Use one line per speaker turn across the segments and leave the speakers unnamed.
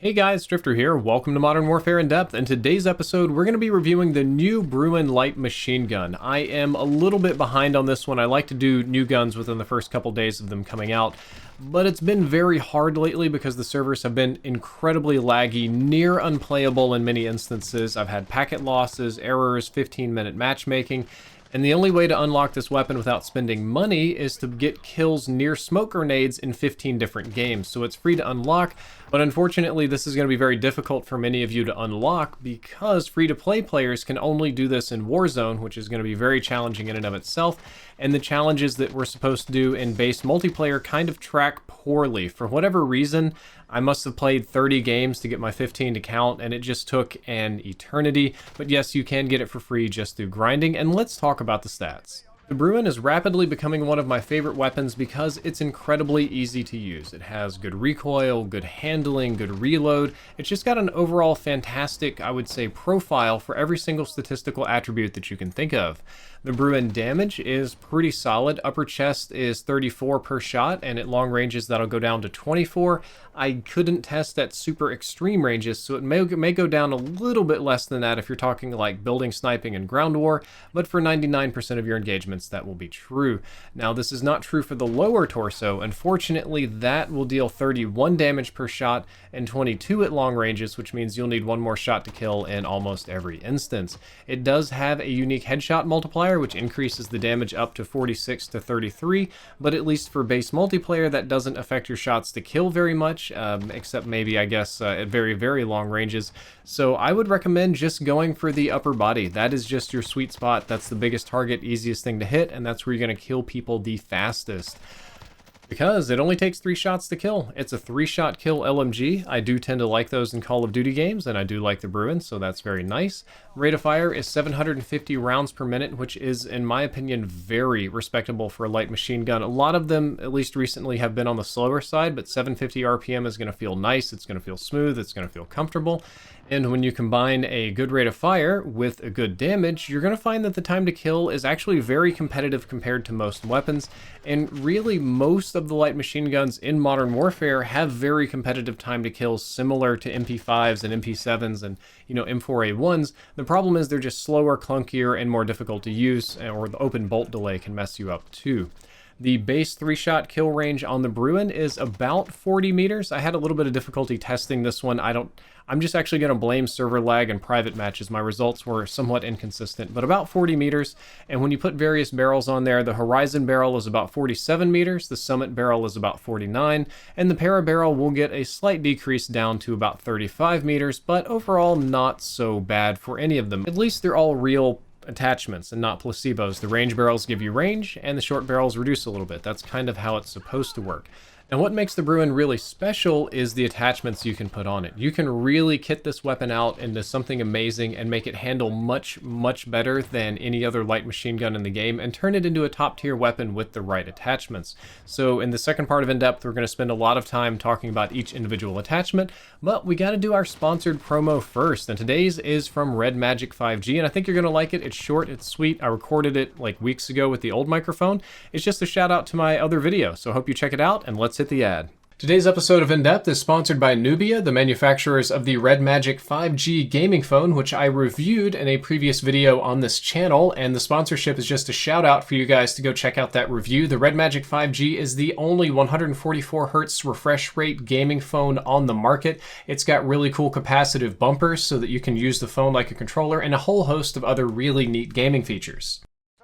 Hey guys, Drifter here. Welcome to Modern Warfare in Depth. In today's episode, we're going to be reviewing the new Bruen light machine gun. I am a little bit behind on this one. I like to do new guns within the first couple days of them coming out, but it's been very hard lately because the servers have been incredibly laggy, near unplayable in many instances. I've had packet losses, errors, 15-minute matchmaking. And the only way to unlock this weapon without spending money is to get kills near smoke grenades in 15 different games. So it's free to unlock, but unfortunately this is going to be very difficult for many of you to unlock because free-to-play players can only do this in Warzone, which is going to be very challenging in and of itself. And the challenges that we're supposed to do in base multiplayer kind of track poorly. For whatever reason, I must have played 30 games to get my 15 to count, and it just took an eternity. But yes, you can get it for free just through grinding, and let's talk about the stats. The Bruen is rapidly becoming one of my favorite weapons because it's incredibly easy to use. It has good recoil, good handling, good reload. It's just got an overall fantastic, I would say, profile for every single statistical attribute that you can think of. The Bruen damage is pretty solid. Upper chest is 34 per shot, and at long ranges that'll go down to 24. I couldn't test at super extreme ranges, so it may go down a little bit less than that if you're talking like building, sniping, and ground war, but for 99% of your engagements that will be true. Now this is not true for the lower torso. Unfortunately, that will deal 31 damage per shot and 22 at long ranges, which means you'll need one more shot to kill in almost every instance. It does have a unique headshot multiplier, which increases the damage up to 46 to 33, but at least for base multiplayer that doesn't affect your shots to kill very much, except maybe I guess at very, very long ranges. So I would recommend just going for the upper body. That is just your sweet spot. That's the biggest target, easiest thing to hit, and that's where you're going to kill people the fastest. Because it only takes 3 shots to kill. It's a 3-shot kill LMG. I do tend to like those in Call of Duty games, and I do like the Bruen, so that's very nice. Rate of fire is 750 rounds per minute, which is, in my opinion, very respectable for a light machine gun. A lot of them, at least recently, have been on the slower side, but 750 RPM is going to feel nice, it's going to feel smooth, it's going to feel comfortable. And when you combine a good rate of fire with a good damage, you're going to find that the time to kill is actually very competitive compared to most weapons. And really, most of the light machine guns in Modern Warfare have very competitive time to kill, similar to MP5s and MP7s and, M4A1s. The problem is they're just slower, clunkier, and more difficult to use, or the open bolt delay can mess you up too. The base 3-shot kill range on the Bruen is about 40 meters. I had a little bit of difficulty testing this one. I'm just actually going to blame server lag and private matches. My results were somewhat inconsistent, but about 40 meters. And when you put various barrels on there, the Horizon barrel is about 47 meters, the Summit barrel is about 49, and the Para barrel will get a slight decrease down to about 35 meters, but overall not so bad for any of them. At least they're all real attachments and not placebos. The range barrels give you range, and the short barrels reduce a little bit. That's kind of how it's supposed to work. And what makes the Bruen really special is the attachments you can put on it. You can really kit this weapon out into something amazing and make it handle much, much better than any other light machine gun in the game and turn it into a top-tier weapon with the right attachments. So in the second part of In Depth, we're going to spend a lot of time talking about each individual attachment, but we got to do our sponsored promo first. And today's is from Red Magic 5G, and I think you're going to like it. It's short, it's sweet. I recorded it like weeks ago with the old microphone. It's just a shout out to my other video, so I hope you check it out, and let's hit the ad. Today's episode of In Depth is sponsored by Nubia, the manufacturers of the Red Magic 5G gaming phone, which I reviewed in a previous video on this channel, and the sponsorship is just a shout out for you guys to go check out that review. The Red Magic 5G is the only 144Hz refresh rate gaming phone on the market. It's got really cool capacitive bumpers so that you can use the phone like a controller, and a whole host of other really neat gaming features.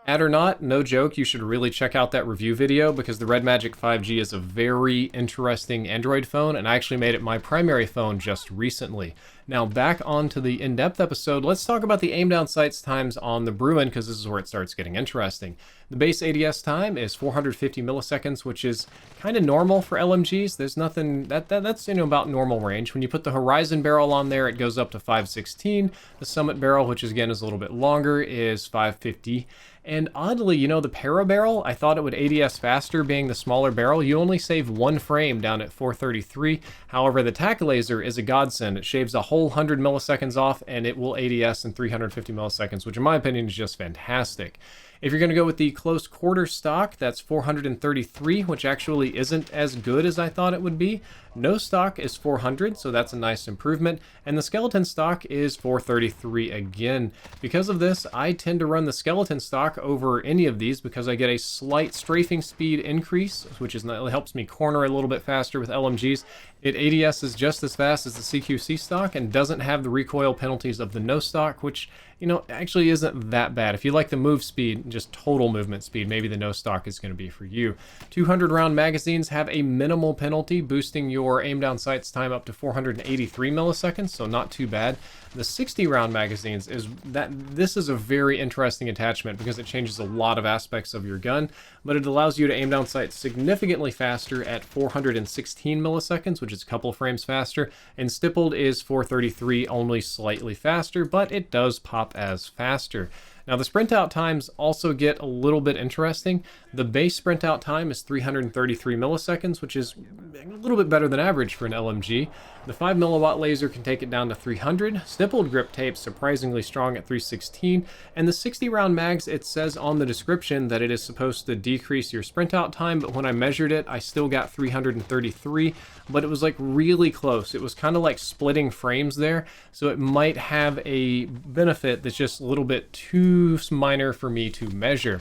Ad or not, no joke, you should really check out that review video because the Red Magic 5G is a very interesting Android phone, and I actually made it my primary phone just recently. Now back onto the in-depth episode, let's talk about the aim down sights times on the Bruen because this is where it starts getting interesting. The base ADS time is 450 milliseconds, which is kind of normal for LMGs. There's nothing, that's about normal range. When you put the Horizon barrel on there, it goes up to 516. The Summit barrel, which again is a little bit longer, is 550. And oddly, the Para barrel, I thought it would ADS faster being the smaller barrel. You only save 1 frame down at 433. However, the TAC laser is a godsend. It shaves a whole whole 100 milliseconds off and it will ADS in 350 milliseconds, which in my opinion is just fantastic. If you're going to go with the close quarter stock, that's 433, which actually isn't as good as I thought it would be. No stock is 400, so that's a nice improvement. And the skeleton stock is 433 again. Because of this, I tend to run the skeleton stock over any of these because I get a slight strafing speed increase, which helps me corner a little bit faster with LMGs. It ADS is just as fast as the CQC stock and doesn't have the recoil penalties of the no stock, which, you know, actually isn't that bad. If you like the move speed, just total movement speed, maybe the no stock is going to be for you. 200 round magazines have a minimal penalty, boosting your aim down sights time up to 483 milliseconds, so not too bad. The 60 round magazines this is a very interesting attachment because it changes a lot of aspects of your gun, but it allows you to aim down sights significantly faster at 416 milliseconds, which is a couple frames faster, and stippled is 433, only slightly faster, but it does pop as faster. Now the sprint out times also get a little bit interesting. The base sprint out time is 333 milliseconds, which is a little bit better than average for an LMG. The 5 milliwatt laser can take it down to 300. Stippled grip tape surprisingly strong at 316, and the 60 round mags, it says on the description that it is supposed to decrease your sprint out time, but when I measured it, I still got 333, but it was like really close. It was kind of like splitting frames there, so it might have a benefit that's just a little bit too minor for me to measure.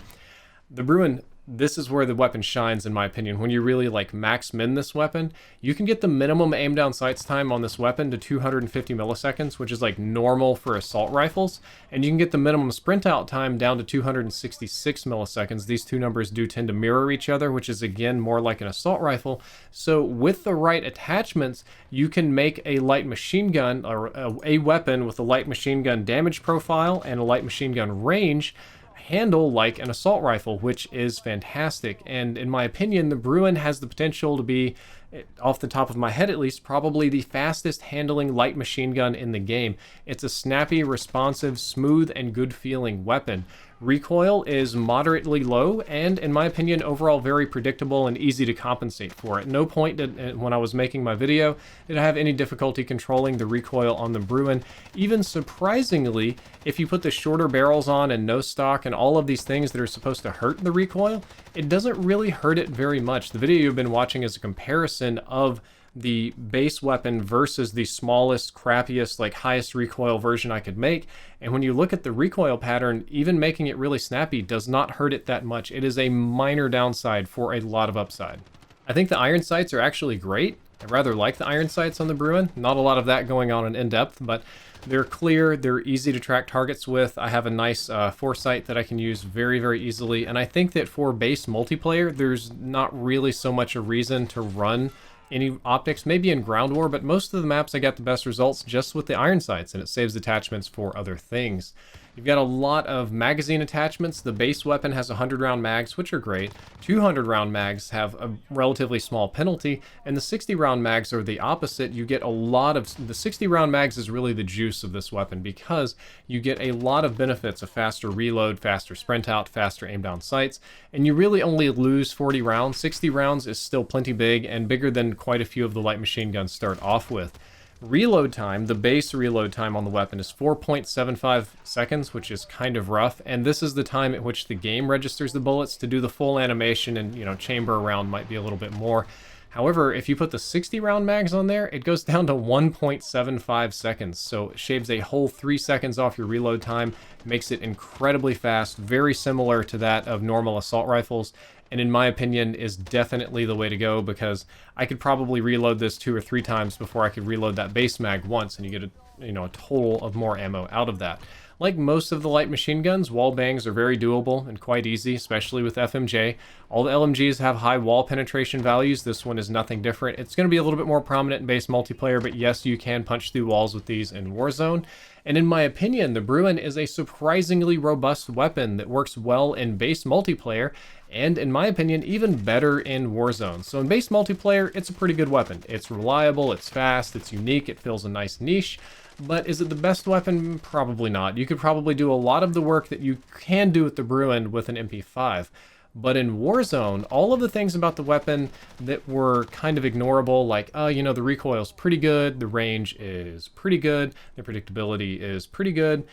The Bruen, this is where the weapon shines in my opinion. When you really like max min this weapon, you can get the minimum aim down sights time on this weapon to 250 milliseconds, which is like normal for assault rifles, and you can get the minimum sprint out time down to 266 milliseconds. These two numbers do tend to mirror each other, which is again more like an assault rifle. So with the right attachments, you can make a light machine gun, or a weapon with a light machine gun damage profile and a light machine gun range handle like an assault rifle, which is fantastic. And in my opinion, the Bruen has the potential to be, off the top of my head at least, probably the fastest handling light machine gun in the game. It's a snappy, responsive, smooth, and good feeling weapon. Recoil is moderately low, and in my opinion, overall very predictable and easy to compensate for. At no point when I was making my video did I have any difficulty controlling the recoil on the Bruen. Even surprisingly, if you put the shorter barrels on and no stock and all of these things that are supposed to hurt the recoil, it doesn't really hurt it very much. The video you've been watching is a comparison of the base weapon versus the smallest, crappiest, like highest recoil version I could make. And when you look at the recoil pattern, even making it really snappy does not hurt it that much. It is a minor downside for a lot of upside. I think the iron sights are actually great. I rather like the iron sights on the Bruen. Not a lot of that going on in depth, but they're clear, they're easy to track targets with. I have a nice foresight that I can use very, very easily. And I think that for base multiplayer, there's not really so much a reason to run any optics, maybe in ground war, but most of the maps I got the best results just with the iron sights, and it saves attachments for other things. You've got a lot of magazine attachments. The base weapon has 100 round mags, which are great. 200 round mags have a relatively small penalty, and the 60 round mags are the opposite. You get a lot of, the 60 round mags is really the juice of this weapon because you get a lot of benefits: a faster reload, faster sprint out, faster aim down sights, and you really only lose 40 rounds. 60 rounds is still plenty big and bigger than quite a few of the light machine guns start off with. Reload time, the base reload time on the weapon is 4.75 seconds, which is kind of rough, and this is the time at which the game registers the bullets. To do the full animation and, you know, chamber around might be a little bit more. However, if you put the 60 round mags on there, it goes down to 1.75 seconds, so it shaves a whole 3 seconds off your reload time, makes it incredibly fast, very similar to that of normal assault rifles, and in my opinion is definitely the way to go, because I could probably reload this 2 or 3 times before I could reload that base mag once, and you get a total of more ammo out of that. Like most of the light machine guns, wall bangs are very doable and quite easy, especially with FMJ. All the LMGs have high wall penetration values. This one is nothing different. It's going to be a little bit more prominent in base multiplayer, but yes, you can punch through walls with these in Warzone. And in my opinion, the Bruen is a surprisingly robust weapon that works well in base multiplayer, and in my opinion, even better in Warzone. So in base multiplayer, it's a pretty good weapon. It's reliable, it's fast, it's unique, it fills a nice niche. But is it the best weapon? Probably not. You could probably do a lot of the work that you can do with the Bruen with an MP5. But in Warzone, all of the things about the weapon that were kind of ignorable, like, oh, you know, the recoil is pretty good, the range is pretty good, the predictability is pretty good.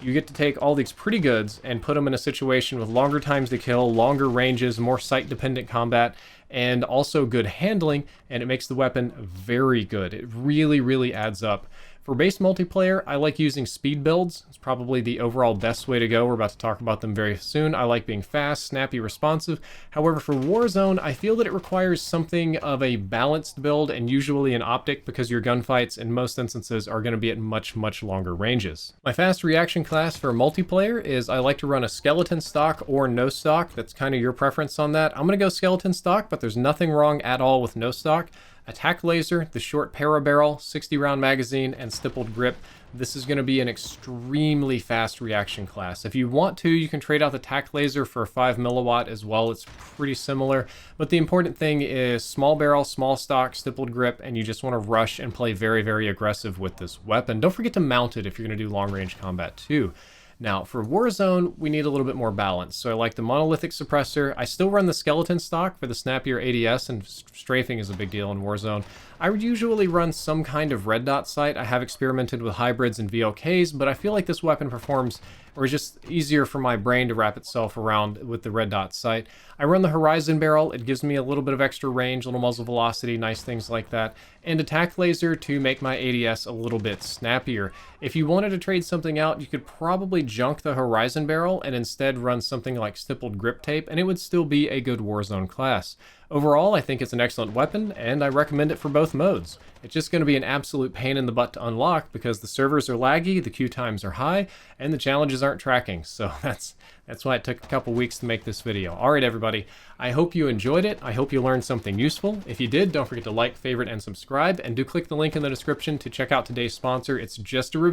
You get to take all these pretty goods and put them in a situation with longer times to kill, longer ranges, more site-dependent combat, and also good handling, and it makes the weapon very good. It really, really adds up. For base multiplayer, I like using speed builds. It's probably the overall best way to go. We're about to talk about them very soon. I like being fast, snappy, responsive. However, for Warzone, I feel that it requires something of a balanced build and usually an optic because your gunfights in most instances are going to be at much, much longer ranges. My fast reaction class for multiplayer is I like to run a skeleton stock or no stock. That's kind of your preference on that. I'm going to go skeleton stock, but there's nothing wrong at all with no stock. Attack laser, the short para barrel, 60 round magazine, and stippled grip. This is going to be an extremely fast reaction class. If you want to, you can trade out the attack laser for a 5 milliwatt as well. It's pretty similar. But the important thing is small barrel, small stock, stippled grip, and you just want to rush and play very, very aggressive with this weapon. Don't forget to mount it if you're going to do long range combat too. Now, for Warzone, we need a little bit more balance. So I like the monolithic suppressor. I still run the skeleton stock for the snappier ADS, and strafing is a big deal in Warzone. I would usually run some kind of red dot sight. I have experimented with hybrids and VLKs, but I feel like this weapon performs, or is just easier for my brain to wrap itself around with the red dot sight. I run the horizon barrel. It gives me a little bit of extra range, little muzzle velocity, nice things like that. And attack laser to make my ADS a little bit snappier. If you wanted to trade something out, you could probably junk the horizon barrel and instead run something like stippled grip tape, and it would still be a good Warzone class. Overall, I think it's an excellent weapon, and I recommend it for both modes. It's just going to be an absolute pain in the butt to unlock because the servers are laggy, the queue times are high, and the challenges aren't tracking. So that's why it took a couple weeks to make this video. All right, everybody. I hope you enjoyed it. I hope you learned something useful. If you did, don't forget to like, favorite, and subscribe, and do click the link in the description to check out today's sponsor. It's just a review